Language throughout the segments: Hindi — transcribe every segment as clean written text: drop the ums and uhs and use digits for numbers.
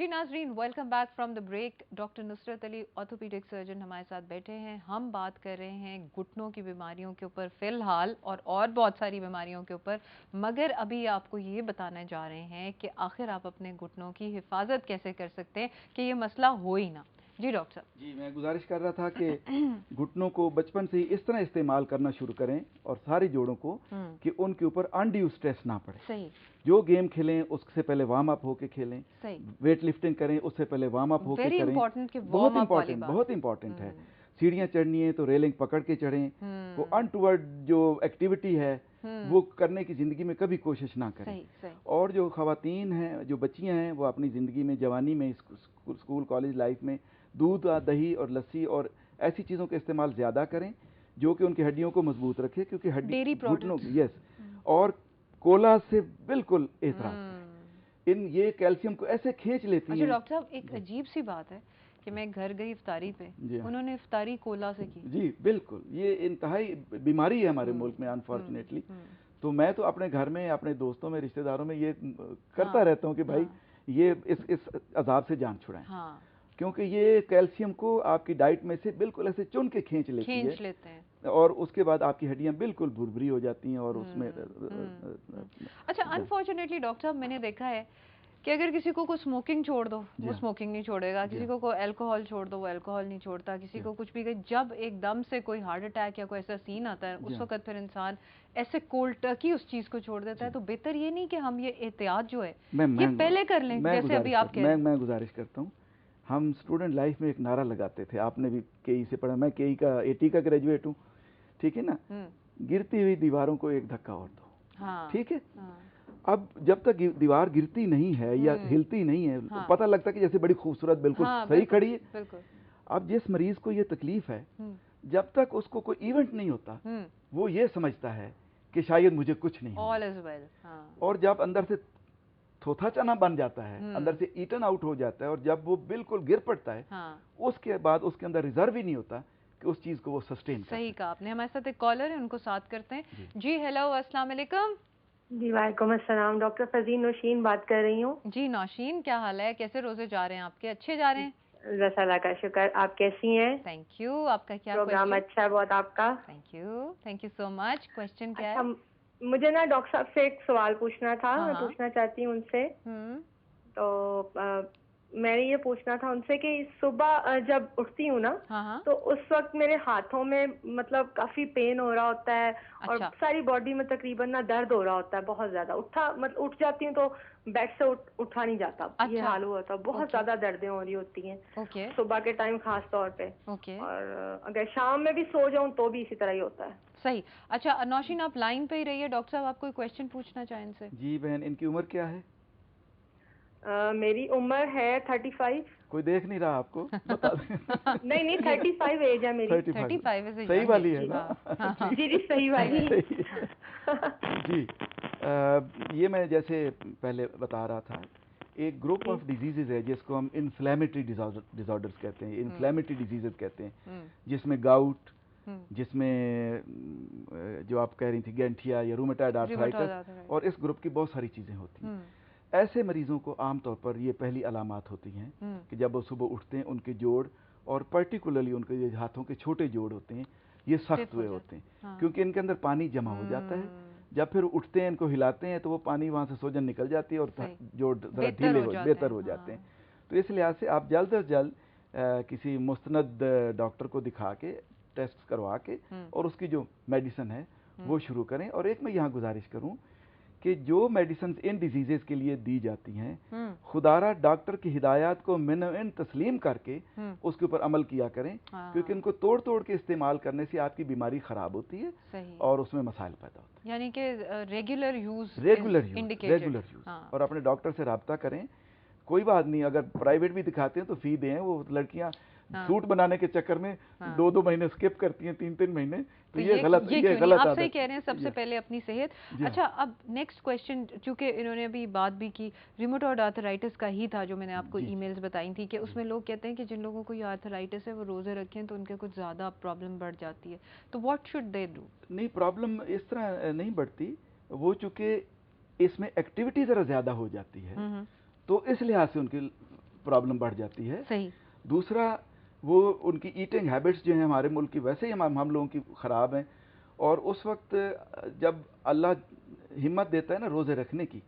जी नाजरीन, welcome back from the break. Doctor Nusrat Ali orthopaedic surgeon हमारे साथ बैठे हैं। हम बात कर रहे हैं घुटनों की बीमारियों के ऊपर फिलहाल और बहुत सारी बीमारियों के ऊपर, मगर अभी आपको ये बताने जा रहे हैं कि आखिर आप अपने घुटनों की हिफाजत कैसे कर सकते हैं कि ये मसला हो ही ना। जी डॉक्टर साहब। जी, मैं गुजारिश कर रहा था कि घुटनों को बचपन से ही इस तरह इस्तेमाल करना शुरू करें और सारे जोड़ों को कि उनके ऊपर अनड्यू स्ट्रेस ना पड़े। सही। जो गेम खेलें उससे पहले वार्म अप होके खेलें। सही। वेट लिफ्टिंग करें उससे पहले वार्म अप होके करें। बहुत इंपॉर्टेंट है। सीढ़ियाँ चढ़नी है तो रेलिंग पकड़ के चढ़ें। वो अनटूवर्ड जो एक्टिविटी है वो करने की ज़िंदगी में कभी कोशिश ना करें। सही। और जो ख़वातीन हैं, जो बच्चियां हैं, वो अपनी ज़िंदगी में, जवानी में, स्कूल कॉलेज लाइफ में दूध, दही और लस्सी और ऐसी चीज़ों का इस्तेमाल ज़्यादा करें जो कि उनकी हड्डियों को मजबूत रखे, क्योंकि हड्डी घुटनों यस और कोला से बिल्कुल एतराज़ इन ये कैल्शियम को ऐसे खींच लेती हैं। डॉक्टर साहब, एक अजीब सी बात है कि मैं घर गई इफ्तारी पे, उन्होंने इफ्तारी कोला से की। जी बिल्कुल, ये इंतहाई बीमारी है हमारे मुल्क में अनफॉर्चुनेटली। तो मैं तो अपने घर में, अपने दोस्तों में, रिश्तेदारों में ये करता रहता हूँ कि भाई ये इस अजाब से जान छुड़ाएं। क्योंकि ये कैल्शियम को आपकी डाइट में से बिल्कुल ऐसे चुन के खींच लेते हैं और उसके बाद आपकी हड्डियां बिल्कुल भुरभुरी हो जाती हैं और उसमें अच्छा, अनफॉर्चुनेटली डॉक्टर साहब, मैंने देखा है कि अगर किसी को स्मोकिंग छोड़ दो वो स्मोकिंग नहीं छोड़ेगा, किसी को अल्कोहल छोड़ दो वो अल्कोहल नहीं छोड़ता, किसी को कुछ भी गई, जब एकदम से कोई हार्ट अटैक या कोई ऐसा सीन आता है उस वक्त फिर इंसान ऐसे कोल्ड टर्की उस चीज को छोड़ देता है। तो बेहतर ये नहीं कि हम ये एहतियात जो है ये पहले कर लें, जैसे अभी आप कह रहे हैं। मैं गुजारिश करता हूँ, हम स्टूडेंट लाइफ में एक नारा लगाते थे, आपने भी केई से पढ़ा, मैं केई का 80 का ग्रेजुएट हूँ, ठीक है ना, गिरती हुई दीवारों को एक धक्का और दो। ठीक है। अब जब तक दीवार गिरती नहीं है या हिलती नहीं है तो पता लगता कि जैसे बड़ी खूबसूरत बिल्कुल सही खड़ी है। अब जिस मरीज को ये तकलीफ है, जब तक उसको कोई इवेंट नहीं होता वो ये समझता है कि शायद मुझे कुछ नहीं होगा। और जब अंदर से थोथा चना बन जाता है, अंदर से ईटन आउट हो जाता है और जब वो बिल्कुल गिर पड़ता है, उसके बाद उसके अंदर रिजर्व ही नहीं होता कि उस चीज को वो सस्टेन। सही कहा आपने। हमारे साथ एक कॉलर है, उनको साथ करते हैं। जी हेलो, अस्सलाम वालेकुम। जी वालेकुम अस्सलाम, डॉक्टर फजीन नौशीन बात कर रही हूँ। जी नौशीन, क्या हाल है, कैसे रोजे जा रहे हैं आपके? अच्छे जा रहे हैं? बस अल्लाह का शुक्र। आप कैसी हैं? Thank you. आपका क्या प्रोग्राम अच्छा है बहुत आपका। Thank you so much. Question क्या है? मुझे ना डॉक्टर साहब से एक सवाल पूछना था। मैं पूछना चाहती हूँ उनसे। तो मैं ये पूछना था उनसे कि सुबह जब उठती हूँ ना तो उस वक्त मेरे हाथों में मतलब काफी पेन हो रहा होता है। और सारी बॉडी में तकरीबन ना दर्द हो रहा होता है बहुत ज्यादा। उठ जाती हूँ तो बेड से उठा नहीं जाता। ये हाल हुआ था, बहुत ज्यादा दर्दें हो रही होती हैं सुबह के टाइम खास तौर पे। और अगर शाम में भी सो जाऊँ तो भी इसी तरह ही होता है। सही। अच्छा नौशीन, आप लाइन पे ही रहिए, डॉक्टर साहब आप कोई क्वेश्चन पूछना चाहें इनसे? जी बहन, इनकी उम्र क्या है? मेरी उम्र है 35। कोई देख नहीं रहा आपको, बता दें। नहीं 35 एज है मेरी। 35 सही वाली है ना? जी सही वाली। जी ये मैं जैसे पहले बता रहा था, एक ग्रुप ऑफ डिजीजेज है जिसको हम इन्फ्लेमेटरी डिसऑर्डर्स कहते हैं, इन्फ्लेमेटरी डिजीजेज कहते हैं, जिसमें गाउट, जिसमें जो आप कह रही थी गैंठिया या रूमेटॉइड आर्थराइटिस, और इस ग्रुप की बहुत सारी चीजें होती हैं। ऐसे मरीजों को आमतौर पर ये पहली अलामात होती हैं कि जब वो सुबह उठते हैं उनके जोड़, और पर्टिकुलरली उनके ये हाथों के छोटे जोड़ होते हैं, ये सख्त हुए होते हैं क्योंकि इनके अंदर पानी जमा हो जाता है। जब फिर उठते हैं, इनको हिलाते हैं तो वो पानी वहाँ से सूजन निकल जाती है और जोड़ जरा ढीले बेहतर हो जाते हैं। तो इस लिहाज से आप जल्द अज जल्द किसी मुस्तनद डॉक्टर को दिखा के, टेस्ट करवा के, और उसकी जो मेडिसिन है वो शुरू करें। और एक मैं यहाँ गुजारिश करूँ कि जो मेडिसिन इन डिजीजेस के लिए दी जाती हैं, खुदारा डॉक्टर की हिदायत को मिन तस्लीम करके उसके ऊपर अमल किया करें, क्योंकि इनको तोड़ तोड़ के इस्तेमाल करने से आपकी बीमारी खराब होती है और उसमें मसाइल पैदा होते हैं। यानी कि रेगुलर यूज और अपने डॉक्टर से रब्ता करें। कोई बात नहीं, अगर प्राइवेट भी दिखाते हैं तो फी दें। वो लड़कियां सूट बनाने के चक्कर में 2-2 महीने स्किप करती हैं, 3-3 महीने, तो ये गलत आप सही कह रहे हैं। सबसे पहले अपनी सेहत। अच्छा, अब नेक्स्ट क्वेश्चन, चूंकि इन्होंने अभी बात भी की, रिमेटॉइड आर्थराइटिस का ही था जो मैंने आपको ईमेल्स बताई थी कि उसमें लोग कहते हैं कि जिन लोगों को ये आर्थराइटिस है वो रोजे रखें तो उनके कुछ ज्यादा प्रॉब्लम बढ़ जाती है, तो व्हाट शुड दे डू? नहीं, प्रॉब्लम इस तरह नहीं बढ़ती, वो चूंकि इसमें एक्टिविटी जरा ज्यादा हो जाती है तो इस लिहाज से उनकी प्रॉब्लम बढ़ जाती है। सही। दूसरा, वो उनकी ईटिंग हैबिट्स जो हैं हमारे मुल्क की वैसे ही हम लोगों की ख़राब हैं, और उस वक्त जब अल्लाह हिम्मत देता है ना रोज़े रखने की,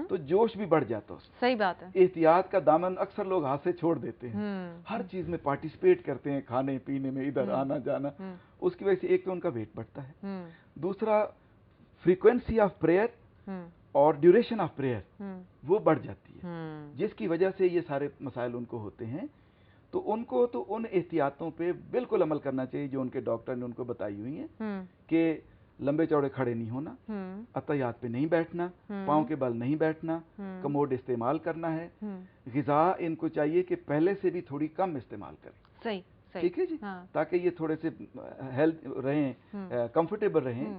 तो जोश भी बढ़ जाता है उसमें। सही बात है। एहतियात का दामन अक्सर लोग हाथ से छोड़ देते हैं, हर चीज़ में पार्टिसिपेट करते हैं, खाने पीने में, इधर आना जाना, उसकी वजह से एक तो उनका वेट बढ़ता है, दूसरा फ्रीक्वेंसी ऑफ प्रेयर और ड्यूरेशन ऑफ प्रेयर वो बढ़ जाती है, जिसकी वजह से ये सारे मसाइल उनको होते हैं। तो उनको तो उन एहतियातों पे बिल्कुल अमल करना चाहिए जो उनके डॉक्टर ने उनको बताई हुई हैं, कि लंबे चौड़े खड़े नहीं होना, अतयात पे नहीं बैठना, पाँव के बल नहीं बैठना, कमोड इस्तेमाल करना है, ग़िज़ा इनको चाहिए कि पहले से भी थोड़ी कम इस्तेमाल करें। सही, ठीक है जी, ताकि ये थोड़े से हेल्थ रहें, कंफर्टेबल रहें।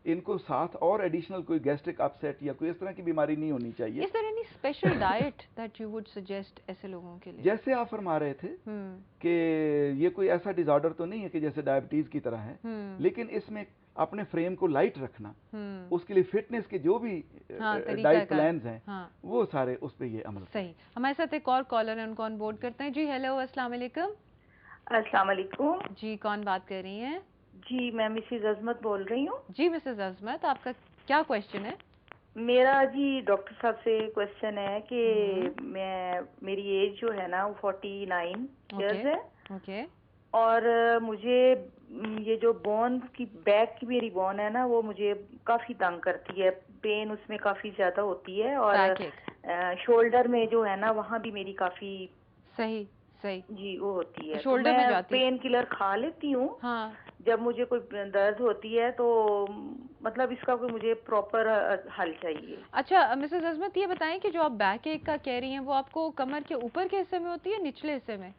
इनको साथ और एडिशनल कोई गैस्ट्रिक अपसेट या कोई इस तरह की बीमारी नहीं होनी चाहिए। Is there any special diet that you would suggest ऐसे लोगों के लिए? जैसे आप फरमा रहे थे कि ये कोई ऐसा डिसऑर्डर तो नहीं है कि जैसे डायबिटीज की तरह है, लेकिन इसमें अपने फ्रेम को लाइट रखना, उसके लिए फिटनेस के जो भी डाइट प्लान्स हैं, वो सारे उस पे ये अमल। सही। हमारे साथ एक और कॉलर है, उनको ऑन बोर्ड करते हैं। जी हेलो, अस्सलाम वालेकुम। अस्सलाम वालेकुम। जी, कौन बात कर रही हैं? जी, मैं मिसेज अजमत बोल रही हूँ। जी मिसेज अजमत, आपका क्या क्वेश्चन है? मेरा जी डॉक्टर साहब से क्वेश्चन है कि मेरी एज जो है ना वो 49 इयर्स है। ओके। और मुझे ये जो बोन की बैक की मेरी बोन है ना वो मुझे काफी तंग करती है, पेन उसमें काफी ज्यादा होती है, और शोल्डर में जो है ना वहाँ भी मेरी काफी सही जी वो होती है। शोल्डर में जाती पेन किलर खा लेती हूँ। हाँ। जब मुझे कोई दर्द होती है तो मतलब इसका कोई मुझे प्रॉपर हल चाहिए। अच्छा मिसेस अजमत, ये बताएं कि जो आप बैक एक का कह रही हैं वो आपको कमर के ऊपर के हिस्से में होती है, निचले हिस्से में?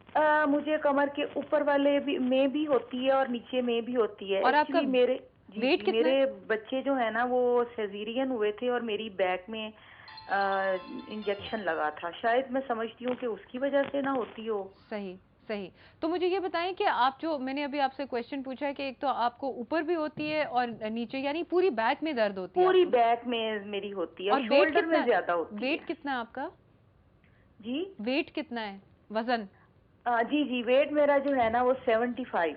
मुझे कमर के ऊपर वाले में भी होती है और नीचे में भी होती है। और आपका वेट कितना? मेरे बच्चे जो है ना वो सेज़ेरियन हुए थे और मेरी बैक में इंजेक्शन लगा था, शायद मैं समझती हूँ कि उसकी वजह से ना होती हो। सही। तो मुझे ये बताएं कि आप जो मैंने अभी आपसे क्वेश्चन पूछा है कि एक तो आपको ऊपर भी होती है और नीचे, यानी पूरी बैक में दर्द होती है? पूरी बैक में मेरी होती है और शोल्डर में ज्यादा होती है। वेट कितना है आपका? जी वेट कितना है, वजन? जी वेट मेरा जो है ना वो 75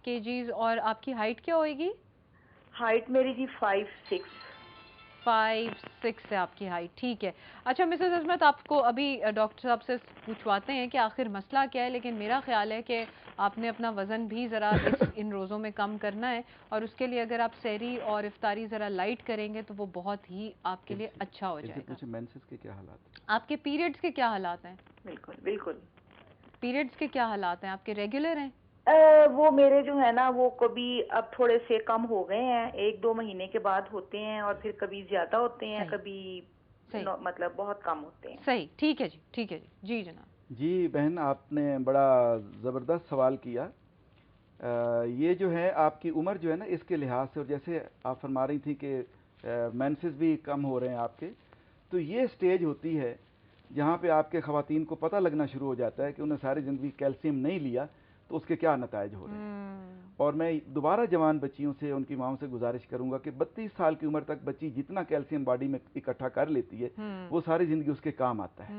kgs। और आपकी हाइट क्या होगी? हाइट मेरी जी 5'6" है आपकी हाइट। ठीक है। अच्छा मिसेस अजमत, आपको अभी डॉक्टर साहब से पूछवाते हैं कि आखिर मसला क्या है, लेकिन मेरा ख्याल है कि आपने अपना वज़न भी ज़रा इन रोज़ों में कम करना है, और उसके लिए अगर आप सहरी और इफ्तारी ज़रा लाइट करेंगे तो वो बहुत ही आपके लिए अच्छा हो जाएगा। मेंसेस के क्या हालात? आपके पीरियड्स के क्या हालात हैं? बिल्कुल। पीरियड्स के क्या हालात हैं आपके? रेगुलर हैं? वो मेरे जो है ना वो कभी अब थोड़े से कम हो गए हैं, 1-2 महीने के बाद होते हैं, और फिर कभी ज्यादा होते हैं, कभी मतलब बहुत कम होते हैं। सही। ठीक है जी जनाब। जी बहन, आपने बड़ा ज़बरदस्त सवाल किया। ये जो है आपकी उम्र जो है ना इसके लिहाज से, और जैसे आप फरमा रही थी कि मेंसेस भी कम हो रहे हैं आपके, तो ये स्टेज होती है जहाँ पे आपके ख़वातीन को पता लगना शुरू हो जाता है कि उन्हें सारी ज़िंदगी कैल्शियम नहीं लिया तो उसके क्या नताइज हो रहे हैं। और मैं दोबारा जवान बच्चियों से, उनकी माओं से गुजारिश करूंगा कि 32 साल की उम्र तक बच्ची जितना कैल्शियम बॉडी में इकट्ठा कर लेती है वो सारी ज़िंदगी उसके काम आता है।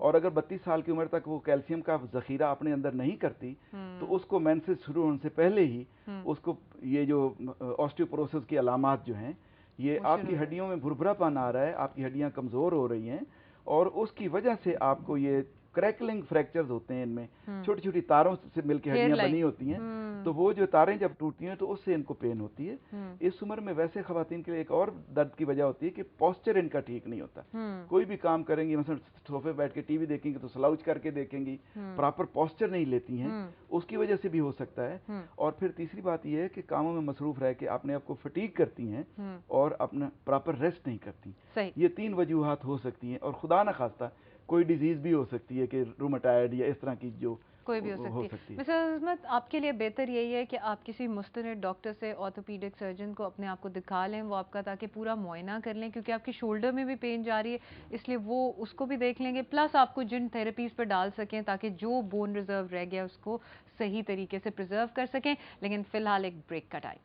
और अगर 32 साल की उम्र तक वो कैल्शियम का ज़ख़ीरा अपने अंदर नहीं करती तो उसको मेंसेस शुरू होने से पहले ही उसको ये जो ऑस्टियोपोरोसिस की अलामात जो हैं, ये आपकी हड्डियों में भुरभुरापन आ रहा है, आपकी हड्डियाँ कमज़ोर हो रही हैं, और उसकी वजह से आपको ये क्रैकलिंग फ्रैक्चर्स होते हैं, इनमें छोटी छोटी तारों से मिलकर हड्डियां बनी होती हैं, तो वो जो तारें जब टूटती हैं तो उससे इनको पेन होती है। इस उम्र में वैसे खवातीन के लिए एक और दर्द की वजह होती है कि पोस्चर इनका ठीक नहीं होता। कोई भी काम करेंगी, मतलब सोफे बैठ के टीवी देखेंगी तो स्लाउच करके देखेंगी, प्रॉपर पोस्चर नहीं लेती हैं, उसकी वजह से भी हो सकता है। और फिर तीसरी बात यह है कि कामों में मसरूफ रह के अपने आप को फटीग करती हैं और अपना प्रॉपर रेस्ट नहीं करती। ये 3 वजूहात हो सकती हैं, और खुदा न खास्ता कोई डिजीज भी हो सकती है कि रूमेटाइड या इस तरह की जो कोई भी हो सकती है। मिसेस अजमत, आपके लिए बेहतर यही है कि आप किसी मुस्तनद डॉक्टर से, ऑर्थोपीडिक सर्जन को अपने आप को दिखा लें, वो आपका ताकि पूरा मुआयना कर लें, क्योंकि आपकी शोल्डर में भी पेन जा रही है, इसलिए वो उसको भी देख लेंगे, प्लस आपको जिन थेरेपीज पर डाल सकें ताकि जो बोन रिजर्व रह गया उसको सही तरीके से प्रिजर्व कर सकें। लेकिन फ़िलहाल एक ब्रेक का टाइम।